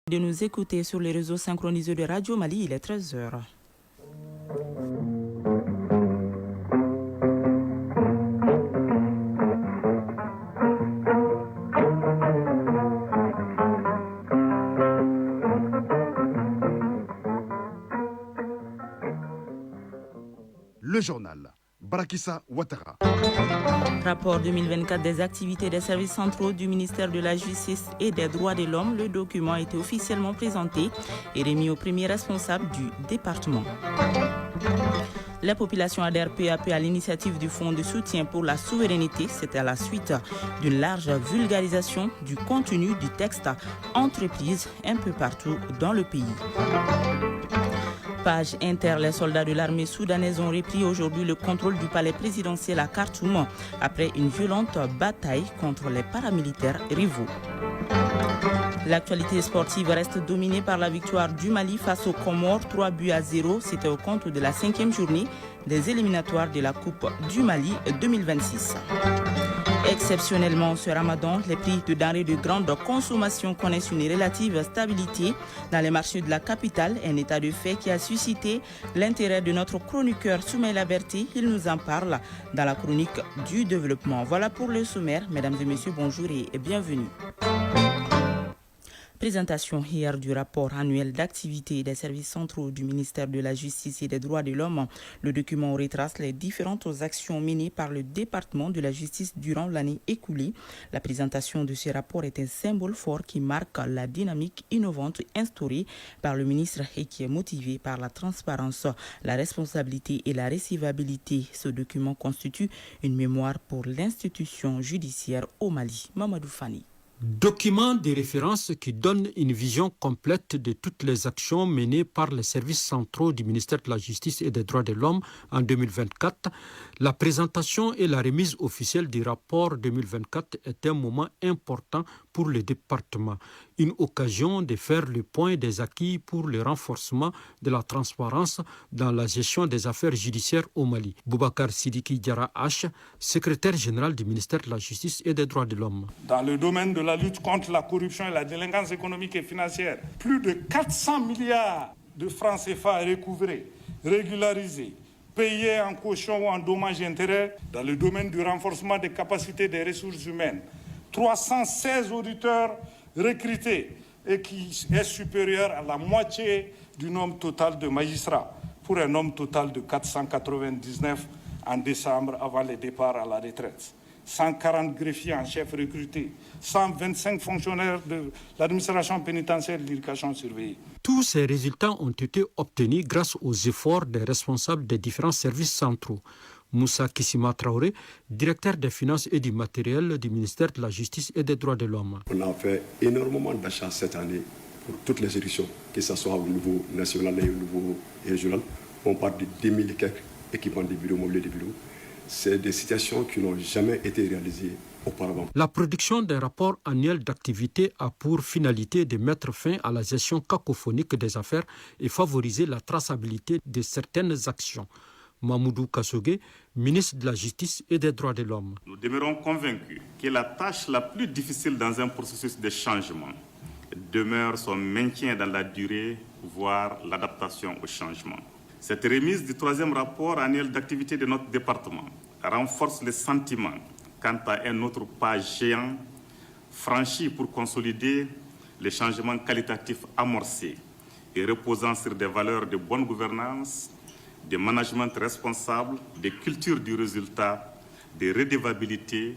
De nous écouter sur les réseaux synchronisés de Radio Mali, il est 13h. Le journal. Barakissa Ouattara. Rapport 2024 des activités des services centraux du ministère de la Justice et des Droits de l'Homme. Le document a été officiellement présenté et remis au premier responsable du département. Les populations adhèrent peu à peu à l'initiative du Fonds de soutien pour la souveraineté. C'était à la suite d'une large vulgarisation du contenu du texte entreprise un peu partout dans le pays. Page Inter, les soldats de l'armée soudanaise ont repris aujourd'hui le contrôle du palais présidentiel à Khartoum après une violente bataille contre les paramilitaires rivaux. L'actualité sportive reste dominée par la victoire du Mali face aux Comores, 3-0. C'était au compte de la 5e journée des éliminatoires de la Coupe du Mali 2026. Exceptionnellement, ce ramadan, les prix de denrées de grande consommation connaissent une relative stabilité dans les marchés de la capitale, un état de fait qui a suscité l'intérêt de notre chroniqueur Soumaïla Berti. Il nous en parle dans la chronique du développement. Voilà pour le sommaire. Mesdames et messieurs, bonjour et bienvenue. Présentation hier du rapport annuel d'activité des services centraux du ministère de la Justice et des Droits de l'Homme. Le document retrace les différentes actions menées par le département de la Justice durant l'année écoulée. La présentation de ce rapport est un symbole fort qui marque la dynamique innovante instaurée par le ministre et qui est motivée par la transparence, la responsabilité et la recevabilité. Ce document constitue une mémoire pour l'institution judiciaire au Mali. Mamadou Fani. Document de référence qui donne une vision complète de toutes les actions menées par les services centraux du ministère de la Justice et des Droits de l'Homme en 2024. La présentation et la remise officielle du rapport 2024 est un moment important pour le département. Une occasion de faire le point des acquis pour le renforcement de la transparence dans la gestion des affaires judiciaires au Mali. Boubacar Sidiki Diarra H, secrétaire général du ministère de la Justice et des Droits de l'Homme. Dans le domaine de la lutte contre la corruption et la délinquance économique et financière, plus de 400 milliards de francs CFA recouvrés, régularisés, payés en caution ou en dommages et intérêts. Dans le domaine du renforcement des capacités des ressources humaines, 316 auditeurs recrutés et qui est supérieur à la moitié du nombre total de magistrats, pour un nombre total de 499 en décembre avant le départ à la retraite. 140 greffiers en chef recrutés, 125 fonctionnaires de l'administration pénitentiaire et de l'éducation surveillée. Tous ces résultats ont été obtenus grâce aux efforts des responsables des différents services centraux. Moussa Kissima Traoré, directeur des finances et du matériel du ministère de la Justice et des Droits de l'Homme. On a fait énormément d'achats cette année pour toutes les élections, que ce soit au niveau national et au niveau régional. On parle de 10 000 et quelques équipements de bureaux, mobiliers de bureaux. C'est des situations qui n'ont jamais été réalisées auparavant. La production d'un rapport annuel d'activité a pour finalité de mettre fin à la gestion cacophonique des affaires et favoriser la traçabilité de certaines actions. Mamoudou Kassogué, ministre de la Justice et des Droits de l'Homme. Nous demeurons convaincus que la tâche la plus difficile dans un processus de changement demeure son maintien dans la durée, voire l'adaptation au changement. Cette remise du 3e rapport annuel d'activité de notre département renforce le sentiment quant à un autre pas géant franchi pour consolider les changements qualitatifs amorcés et reposant sur des valeurs de bonne gouvernance, de management responsable, de culture du résultat, de redevabilité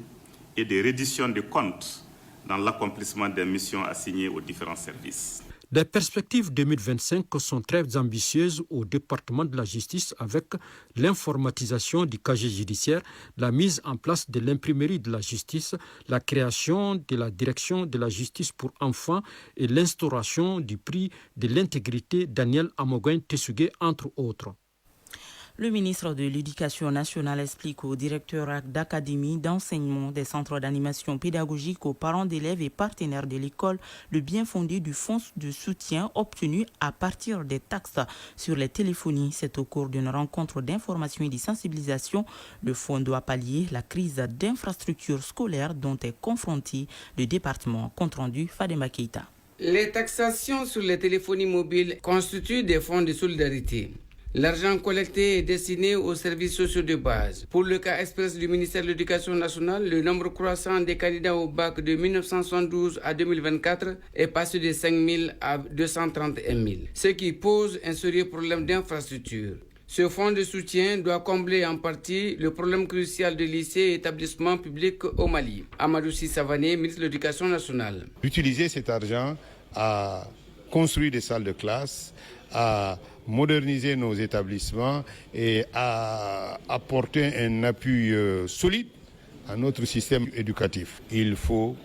et de reddition de comptes dans l'accomplissement des missions assignées aux différents services. Les perspectives 2025 sont très ambitieuses au département de la justice avec l'informatisation du casier judiciaire, la mise en place de l'imprimerie de la justice, la création de la direction de la justice pour enfants et l'instauration du prix de l'intégrité Daniel Amoguin Tessugué, entre autres. Le ministre de l'Éducation nationale explique aux directeurs d'académie, d'enseignement, des centres d'animation pédagogique, aux parents d'élèves et partenaires de l'école le bien fondé du fonds de soutien obtenu à partir des taxes sur les téléphonies. C'est au cours d'une rencontre d'information et de sensibilisation. Le fonds doit pallier la crise d'infrastructures scolaires dont est confronté le département. Compte rendu Fadema Keita. Les taxations sur les téléphonies mobiles constituent des fonds de solidarité. L'argent collecté est destiné aux services sociaux de base. Pour le cas express du ministère de l'Éducation nationale, le nombre croissant des candidats au bac de 1972 à 2024 est passé de 5 000 à 231 000, ce qui pose un sérieux problème d'infrastructure. Ce fonds de soutien doit combler en partie le problème crucial des lycées et établissements publics au Mali. Amadou Savané, ministre de l'Éducation nationale. Utiliser cet argent à construire des salles de classe, à moderniser nos établissements et à apporter un appui solide à notre système éducatif. Il faut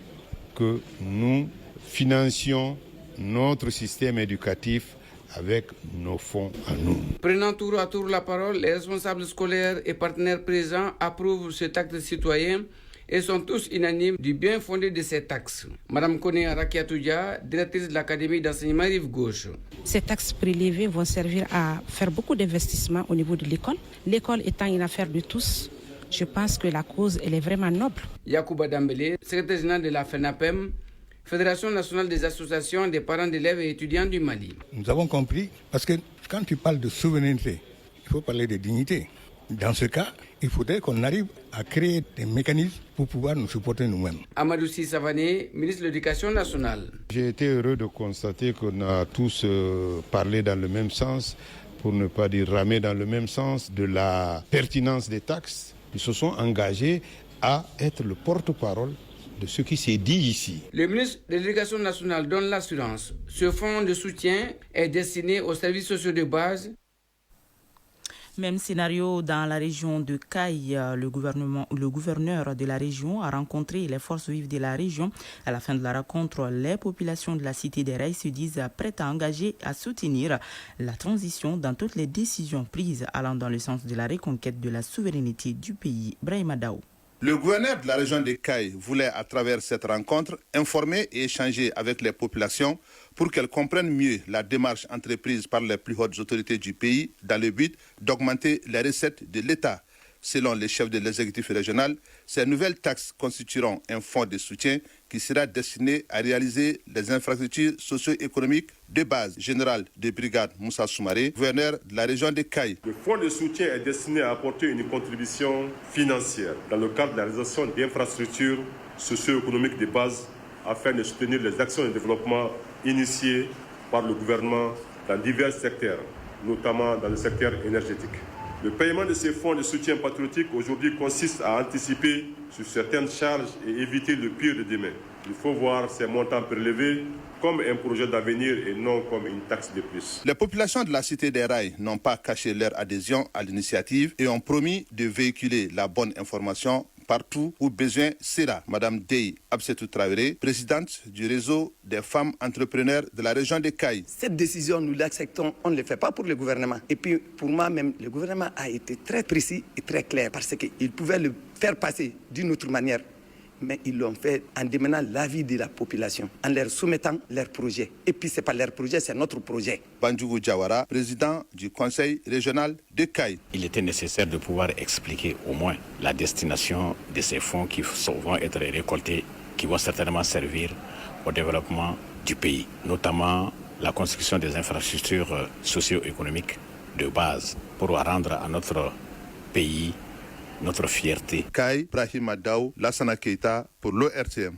que nous financions notre système éducatif avec nos fonds à nous. Prenant tour à tour la parole, les responsables scolaires et partenaires présents approuvent cet acte citoyen et sont tous unanimes du bien fondé de ces taxes. Madame Kone Rakiatoudia, directrice de l'Académie d'enseignement Rive Gauche. Ces taxes prélevées vont servir à faire beaucoup d'investissements au niveau de l'école. L'école étant une affaire de tous, je pense que la cause elle est vraiment noble. Yacouba Dambélé, secrétaire général de la FENAPEM, Fédération nationale des associations des parents d'élèves et étudiants du Mali. Nous avons compris, parce que quand tu parles de souveraineté, il faut parler de dignité. Dans ce cas, il faudrait qu'on arrive à créer des mécanismes pour pouvoir nous supporter nous-mêmes. Amadou Savané, ministre de l'Éducation nationale. J'ai été heureux de constater qu'on a tous parlé dans le même sens, pour ne pas dire ramé dans le même sens, de la pertinence des taxes. Ils se sont engagés à être le porte-parole de ce qui s'est dit ici. Le ministre de l'Éducation nationale donne l'assurance. Ce fonds de soutien est destiné aux services sociaux de base. Même scénario dans la région de Caille. Le gouverneur de la région a rencontré les forces vives de la région. À la fin de la rencontre, les populations de la cité des Rails se disent prêtes à engager, à soutenir la transition dans toutes les décisions prises allant dans le sens de la reconquête de la souveraineté du pays. Brahima Daou. Le gouverneur de la région de Caille voulait, à travers cette rencontre, informer et échanger avec les populations pour qu'elles comprennent mieux la démarche entreprise par les plus hautes autorités du pays dans le but d'augmenter les recettes de l'État. Selon les chefs de l'exécutif régional, ces nouvelles taxes constitueront un fonds de soutien qui sera destiné à réaliser les infrastructures socio-économiques de base. Général de brigade Moussa Soumaré, gouverneur de la région de Caille. Le fonds de soutien est destiné à apporter une contribution financière dans le cadre de la réalisation d'infrastructures socio-économiques de base afin de soutenir les actions de développement initiées par le gouvernement dans divers secteurs, notamment dans le secteur énergétique. Le paiement de ces fonds de soutien patriotique aujourd'hui consiste à anticiper sur certaines charges et éviter le pire de demain. Il faut voir ces montants prélevés comme un projet d'avenir et non comme une taxe de plus. Les populations de la cité des Rails n'ont pas caché leur adhésion à l'initiative et ont promis de véhiculer la bonne information partout où besoin sera. Madame Dey Absetou Traoré, présidente du réseau des femmes entrepreneurs de la région de Caille. Cette décision, nous l'acceptons, on ne le fait pas pour le gouvernement. Et puis, pour moi même, le gouvernement a été très précis et très clair parce qu'il pouvait le faire passer d'une autre manière. Mais ils l'ont fait en demandant l'avis de la population, en leur soumettant leur projet. Et puis, ce n'est pas leur projet, c'est notre projet. Bandjougou Diawara, président du conseil régional de Caille. Il était nécessaire de pouvoir expliquer au moins la destination de ces fonds qui vont être récoltés, qui vont certainement servir au développement du pays, notamment la construction des infrastructures socio-économiques de base pour rendre à notre pays notre fierté. Caille, Brahima Daou, Lassana Keita pour l'ORTM.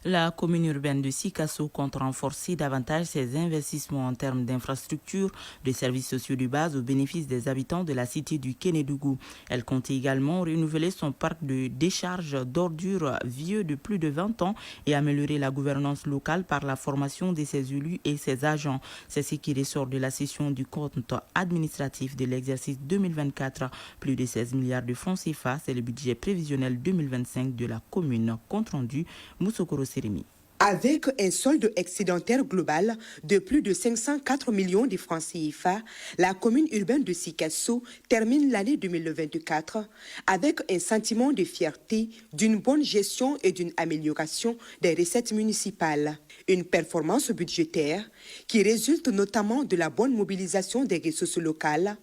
La commune urbaine de Sikasso compte renforcer davantage ses investissements en termes d'infrastructures, de services sociaux de base au bénéfice des habitants de la cité du Kénédougou. Elle compte également renouveler son parc de décharge d'ordures vieux de plus de 20 ans et améliorer la gouvernance locale par la formation de ses élus et ses agents. C'est ce qui ressort de la session du compte administratif de l'exercice 2024. Plus de 16 milliards de francs CFA, c'est le budget prévisionnel 2025 de la commune. Compte rendu, Moussokoro Seremi. Avec un solde excédentaire global de plus de 504 millions de francs CFA, la commune urbaine de Sikasso termine l'année 2024 avec un sentiment de fierté, d'une bonne gestion et d'une amélioration des recettes municipales. Une performance budgétaire qui résulte notamment de la bonne mobilisation des ressources locales,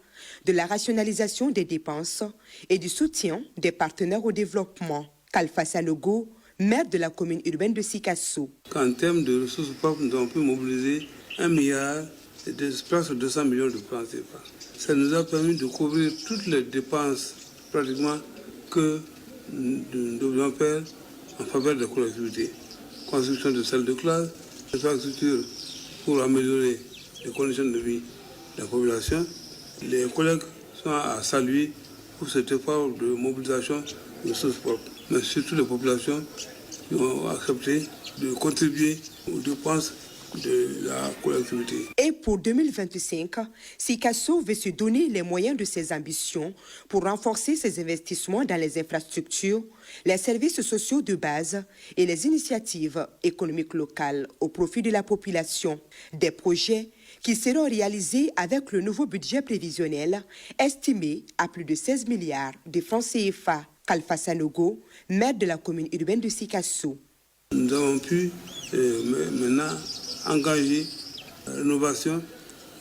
de la rationalisation des dépenses et du soutien des partenaires au développement. Kalfa Sanogo, maire de la commune urbaine de Sikasso. En termes de ressources propres, nous avons pu mobiliser 1 milliard et presque 200 millions de francs CFA. Ça nous a permis de couvrir toutes les dépenses pratiquement que nous devions faire en faveur de la collectivité. Construction de salles de classe, infrastructures pour améliorer les conditions de vie de la population. Les collègues sont à saluer pour cet effort de mobilisation de ressources propres, mais surtout les populations qui ont accepté de contribuer aux dépenses de la collectivité. Et pour 2025, Sikasso veut se donner les moyens de ses ambitions pour renforcer ses investissements dans les infrastructures, les services sociaux de base et les initiatives économiques locales au profit de la population. Des projets qui seront réalisés avec le nouveau budget prévisionnel estimé à plus de 16 milliards de francs CFA. Kalfa Sanogo, maire de la commune urbaine de Sikasso. Nous avons pu maintenant engager la rénovation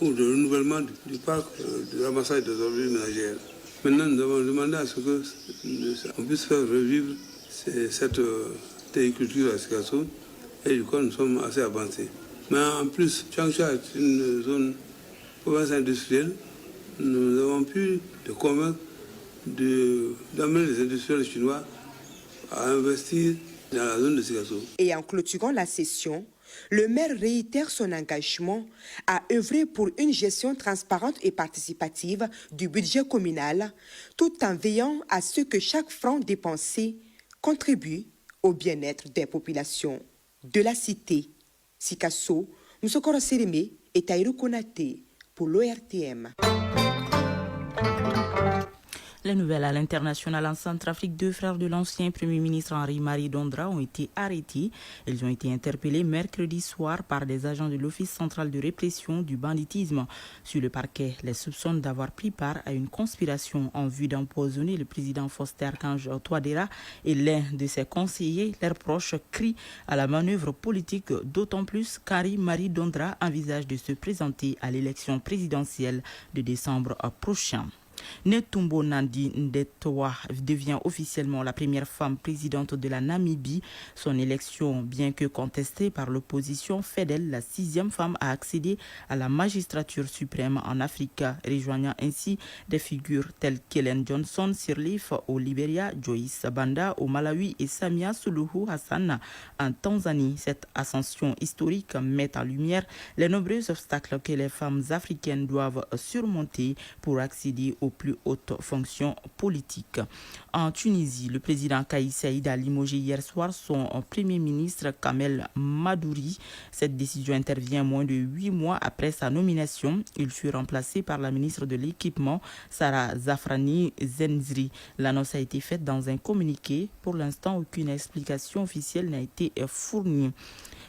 ou le renouvellement du parc de ramassage des ordures ménagères. Maintenant, nous avons demandé à ce qu'on puisse faire revivre cette terriculture à Sikasso et du coup, nous sommes assez avancés. Mais en plus, Changsha est une zone province industrielle. Nous avons pu les convaincre d'amener les industriels chinois à investir dans la zone de Sikasso. Et en clôturant la session, le maire réitère son engagement à œuvrer pour une gestion transparente et participative du budget communal, tout en veillant à ce que chaque franc dépensé contribue au bien-être des populations de la cité. Sikasso, Moussokoro Sereme et Taïro Konate pour l'ORTM. Les nouvelles à l'international en Centrafrique, 2 frères de l'ancien Premier ministre Henri-Marie Dondra ont été arrêtés. Ils ont été interpellés mercredi soir par des agents de l'Office central de répression du banditisme. Sur le parquet, les soupçonnent d'avoir pris part à une conspiration en vue d'empoisonner le président Faustin-Archange Touadéra et l'un de ses conseillers. Leurs proches crient à la manœuvre politique, d'autant plus qu'Henri-Marie Dondra envisage de se présenter à l'élection présidentielle de décembre prochain. Netumbo Nandi Ndetoa devient officiellement la première femme présidente de la Namibie. Son élection, bien que contestée par l'opposition, fait d'elle la 6e femme à accéder à la magistrature suprême en Afrique, rejoignant ainsi des figures telles qu'Ellen Johnson Sirleaf au Libéria, Joyce Banda au Malawi et Samia Suluhu Hassan en Tanzanie. Cette ascension historique met en lumière les nombreux obstacles que les femmes africaines doivent surmonter pour accéder aux plus hautes fonctions politiques. En Tunisie, le président Kais Saïd a limogé hier soir son premier ministre Kamel Madouri. Cette décision intervient moins de 8 mois après sa nomination. Il fut remplacé par la ministre de l'Équipement, Sarah Zafrani Zenzri. L'annonce a été faite dans un communiqué. Pour l'instant, aucune explication officielle n'a été fournie.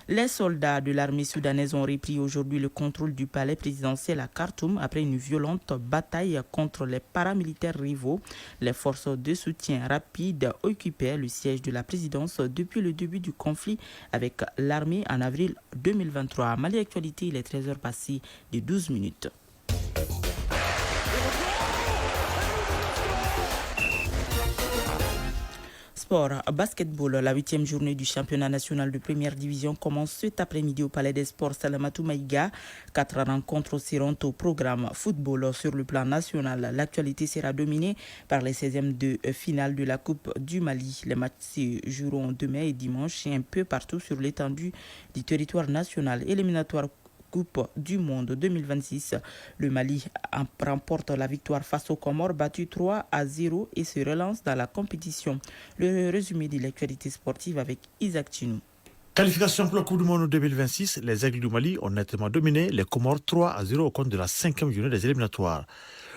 Les soldats de l'armée soudanaise ont repris aujourd'hui le contrôle du palais présidentiel à Khartoum après une violente bataille contre les paramilitaires rivaux. Les forces de soutien rapide occupaient le siège de la présidence depuis le début du conflit avec l'armée en avril 2023. Mali Actualité, il est 13h passées de 12 minutes. Sport, basketball, la 8e journée du championnat national de première division commence cet après-midi au Palais des Sports Salamatou Maïga. 4 rencontres seront au programme. Football sur le plan national. L'actualité sera dominée par les 16e de finale de la Coupe du Mali. Les matchs se joueront demain et dimanche et un peu partout sur l'étendue du territoire national. Éliminatoire Coupe du Monde 2026. Le Mali remporte la victoire face aux Comores, battu 3-0 et se relance dans la compétition. Le résumé de l'actualité sportive avec Isaac Chinou. Qualification pour la Coupe du Monde 2026, les Aigles du Mali ont nettement dominé les Comores 3-0 au compte de la 5e journée des éliminatoires.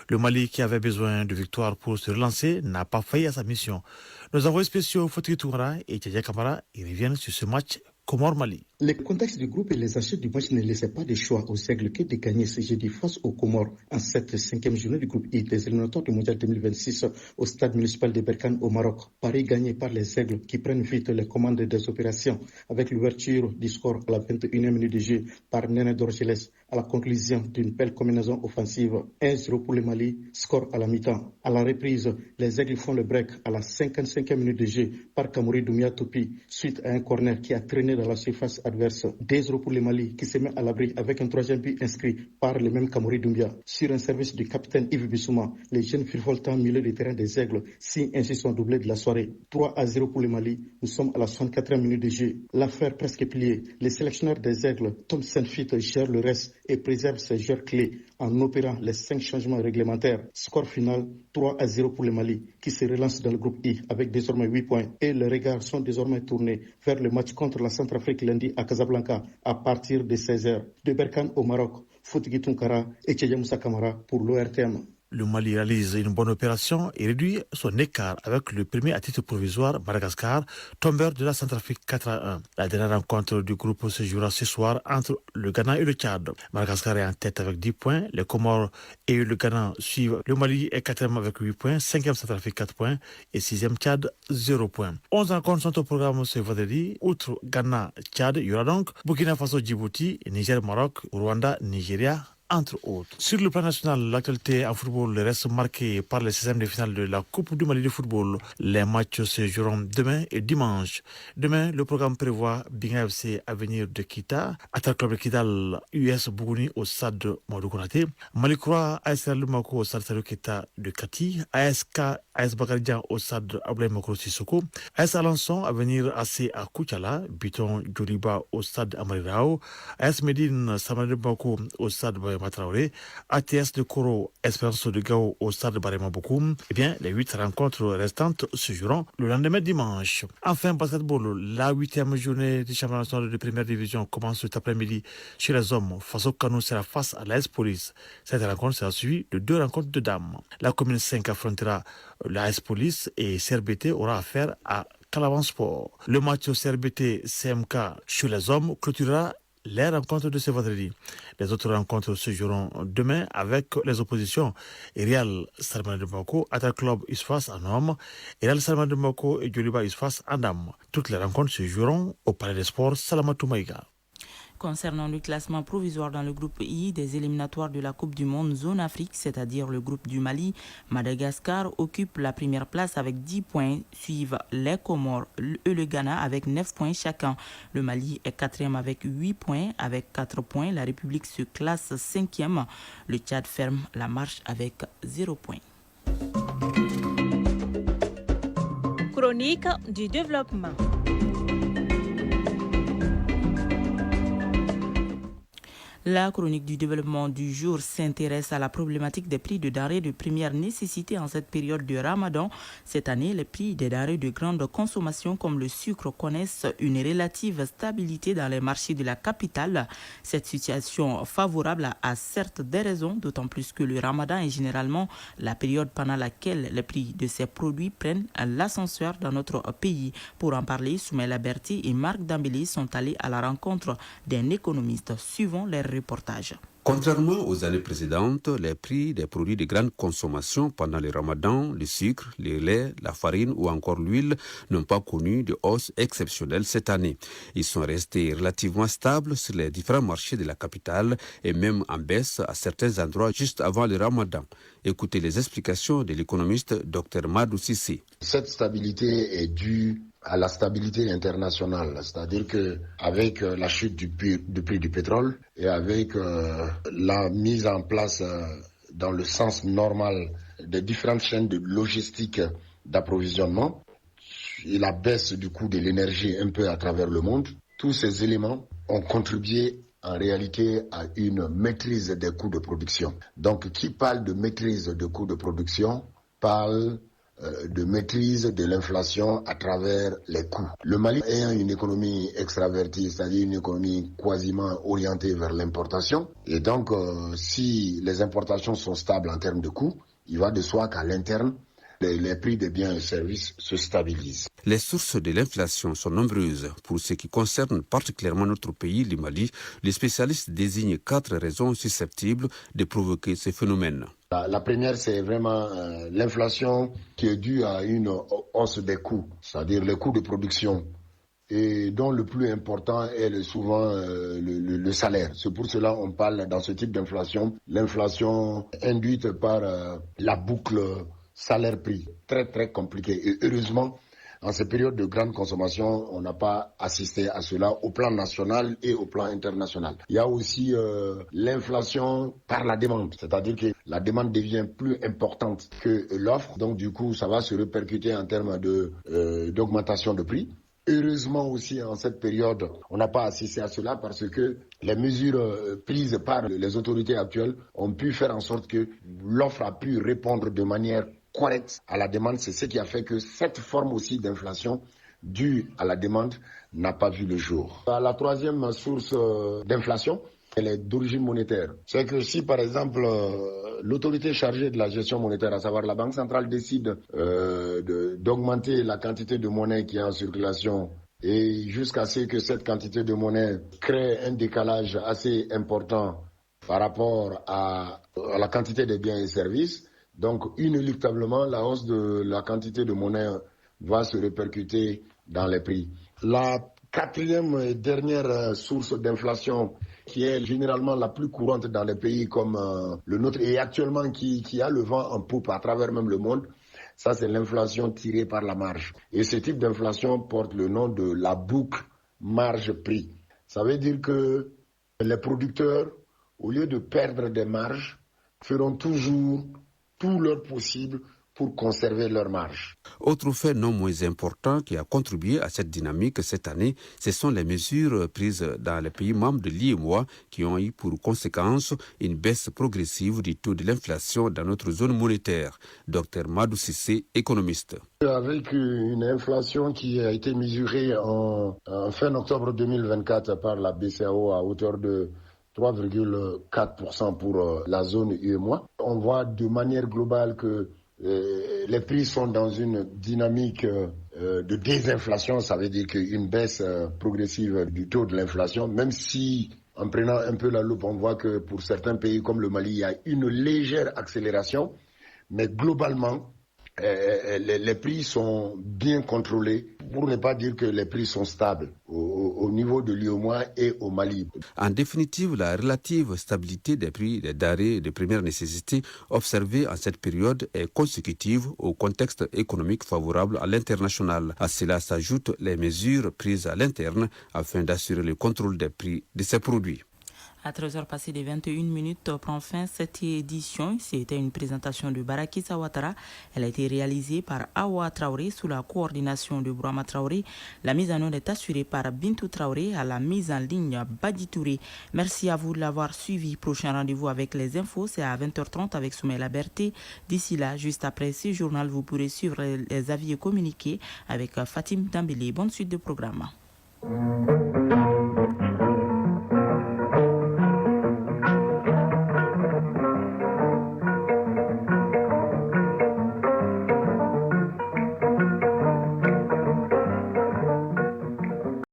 Le Mali, qui avait besoin de victoire pour se relancer, n'a pas failli à sa mission. Nos envoyés spéciaux Fotri Toura et Tchadja Kamara reviennent sur ce match Comores-Mali. Le contexte du groupe et les enjeux du match ne laissaient pas de choix aux Aigles que de gagner ce jeudi face aux Comores en cette 5e journée du groupe I des éliminatoires du Mondial 2026 au stade municipal de Berkane au Maroc. Paris gagné par les Aigles qui prennent vite les commandes des opérations avec l'ouverture du score à la 21e minute de jeu par Néné Dorgelès à la conclusion d'une belle combinaison offensive. 1-0 pour le Mali, score à la mi-temps. À la reprise, les Aigles font le break à la 55e minute de jeu par Kamouri Doumbia Topi suite à un corner qui a traîné dans la surface adverse. 2-0 pour le Mali qui se met à l'abri avec un 3e but inscrit par le même Kamouri Doumbia. Sur un service du capitaine Yves Bissouma, les jeunes virevoltants milieu de terrain des Aigles signent ainsi son doublé de la soirée. 3-0 pour le Mali. Nous sommes à la 64e minute de jeu. L'affaire presque pliée. Les sélectionneurs des Aigles, Tom Saintfit, gère le reste et préserve ses joueurs clés en opérant les 5 changements réglementaires. Score final 3-0 pour le Mali qui se relance dans le groupe I avec désormais 8 points. Et les regards sont désormais tournés vers le match contre la Centrafrique lundi à Casablanca à partir de 16h. De Berkane au Maroc, Foutgui Tunkara et Tchedja Moussa Kamara pour l'ORTM. Le Mali réalise une bonne opération et réduit son écart avec le premier à titre provisoire, Madagascar, tombeur de la Centrafrique 4-1. La dernière rencontre du groupe se jouera ce soir entre le Ghana et le Tchad. Madagascar est en tête avec 10 points, les Comores et le Ghana suivent. Le Mali est 4e avec 8 points, 5e Centrafrique 4 points et 6e Tchad 0 points. 11 rencontres sont au programme ce vendredi. Outre Ghana, Tchad, il y aura donc Burkina Faso, Djibouti, Niger, Maroc, Rwanda, Nigeria, entre autres. Sur le plan national, l'actualité en football reste marquée par les 16e de finale de la Coupe du Mali de football. Les matchs se joueront demain et dimanche. Demain, le programme prévoit Binga FC Avenir de Kita, Attaque Club de Kidal, US Bougouni au stade Mamadou Konaté, Malikroa AS Lumako au stade Salou Keita de Kati, ASK AS Bagaridian au stade Ablaye Mokro Sissoko, AS Alençon Avenir AC à Koutiala, Biton Djoliba au stade Amarirao, AS Medine Samadou Bako au stade Matraoré, ATS de Koro, Espérance de Gao au stade Barema Bokoum. Eh bien, les 8 rencontres restantes se joueront le lendemain dimanche. Enfin, basketball, la 8e journée du championnat national de première division commence cet après-midi chez les hommes. Faso Kano sera face à l'AS Police. Cette rencontre sera suivie de 2 rencontres de dames. La commune 5 affrontera l'AS Police et CRBT aura affaire à Calavan Sport. Le match au CRBT CMK chez les hommes clôturera les rencontres de ce vendredi. Les autres rencontres se joueront demain avec les oppositions Real Salman de Bako, Attaque Club Isfas en homme, Real Salman de Bako et Djoliba Isfas en dame. Toutes les rencontres se joueront au Palais des Sports Salamatou Maïga. Concernant le classement provisoire dans le groupe I des éliminatoires de la Coupe du Monde Zone Afrique, c'est-à-dire le groupe du Mali, Madagascar occupe la première place avec 10 points, suivent les Comores et le Ghana avec 9 points chacun. Le Mali est 4e avec 8 points, avec 4 points. La République se classe 5e. Le Tchad ferme la marche avec 0 points. Chronique du développement. La chronique du développement du jour s'intéresse à la problématique des prix de denrées de première nécessité en cette période de Ramadan. Cette année, les prix des denrées de grande consommation comme le sucre connaissent une relative stabilité dans les marchés de la capitale. Cette situation favorable a certes des raisons, d'autant plus que le Ramadan est généralement la période pendant laquelle les prix de ces produits prennent l'ascenseur dans notre pays. Pour en parler, Soumaïla Berti et Marc Dambélé sont allés à la rencontre d'un économiste. Suivant les reportage. Contrairement aux années précédentes, les prix des produits de grande consommation pendant le Ramadan, le sucre, le lait, la farine ou encore l'huile n'ont pas connu de hausse exceptionnelle cette année. Ils sont restés relativement stables sur les différents marchés de la capitale et même en baisse à certains endroits juste avant le Ramadan. Écoutez les explications de l'économiste Dr Madou Sissi. Cette stabilité est due à la stabilité internationale, c'est-à-dire que avec la chute du prix du pétrole et avec la mise en place dans le sens normal des différentes chaînes de logistique d'approvisionnement et la baisse du coût de l'énergie un peu à travers le monde, tous ces éléments ont contribué en réalité à une maîtrise des coûts de production. Donc qui parle de maîtrise des coûts de production parle de maîtrise de l'inflation à travers les coûts. Le Mali ayant une économie extravertie, c'est-à-dire une économie quasiment orientée vers l'importation, et donc si les importations sont stables en termes de coûts, il va de soi qu'à l'interne, les prix des biens et services se stabilisent. Les sources de l'inflation sont nombreuses. Pour ce qui concerne particulièrement notre pays, le Mali, les spécialistes désignent 4 raisons susceptibles de provoquer ce phénomène. La première, c'est vraiment l'inflation qui est due à une hausse des coûts, c'est-à-dire les coûts de production, et dont le plus important est souvent le salaire. C'est pour cela qu'on parle dans ce type d'inflation, l'inflation induite par la boucle salaire-prix, très très compliquée. Et heureusement, en ces périodes de grande consommation, on n'a pas assisté à cela au plan national et au plan international. Il y a aussi l'inflation par la demande, c'est-à-dire que la demande devient plus importante que l'offre, donc du coup ça va se répercuter en termes d'augmentation de prix. Heureusement aussi, en cette période, on n'a pas assisté à cela parce que les mesures prises par les autorités actuelles ont pu faire en sorte que l'offre a pu répondre de manière correcte à la demande. C'est ce qui a fait que cette forme aussi d'inflation due à la demande n'a pas vu le jour. La troisième source d'inflation, elle est d'origine monétaire. C'est que si, par exemple, l'autorité chargée de la gestion monétaire, à savoir la Banque centrale, décide d'augmenter la quantité de monnaie qui est en circulation et jusqu'à ce que cette quantité de monnaie crée un décalage assez important par rapport à la quantité des biens et services, donc inéluctablement, la hausse de la quantité de monnaie va se répercuter dans les prix. La quatrième et dernière source d'inflation, qui est généralement la plus courante dans les pays comme le nôtre et actuellement qui a le vent en poupe à travers même le monde, ça c'est l'inflation tirée par la marge. Et ce type d'inflation porte le nom de la boucle marge-prix. Ça veut dire que les producteurs, au lieu de perdre des marges, feront toujours tout leur possible pour conserver leur marge. Autre fait non moins important qui a contribué à cette dynamique cette année, ce sont les mesures prises dans les pays membres de l'UEMOA qui ont eu pour conséquence une baisse progressive du taux de l'inflation dans notre zone monétaire. Dr Madou Cissé, économiste. Avec une inflation qui a été mesurée en fin octobre 2024 par la BCEAO à hauteur de 3,4% pour la zone UEMOA, on voit de manière globale que les prix sont dans une dynamique de désinflation, ça veut dire qu'une baisse progressive du taux de l'inflation, même si en prenant un peu la loupe, on voit que pour certains pays comme le Mali, il y a une légère accélération, mais globalement, les prix sont bien contrôlés, pour ne pas dire que les prix sont stables au niveau de l'UEMOA et au Mali. En définitive, la relative stabilité des prix des denrées de première nécessité observée en cette période est consécutive au contexte économique favorable à l'international. À cela s'ajoutent les mesures prises à l'interne afin d'assurer le contrôle des prix de ces produits. À 13h passées des 21 minutes, prend fin cette édition. C'était une présentation de Barakissa Ouattara. Elle a été réalisée par Awa Traoré sous la coordination de Brahma Traoré. La mise en onde est assurée par Bintou Traoré, à la mise en ligne Badi Touré. Merci à vous de l'avoir suivi. Prochain rendez-vous avec les infos, c'est à 20h30 avec Soumaïla Berté. D'ici là, juste après ce journal, vous pourrez suivre les avis et communiquer avec Fatim Dambélé. Bonne suite de programme.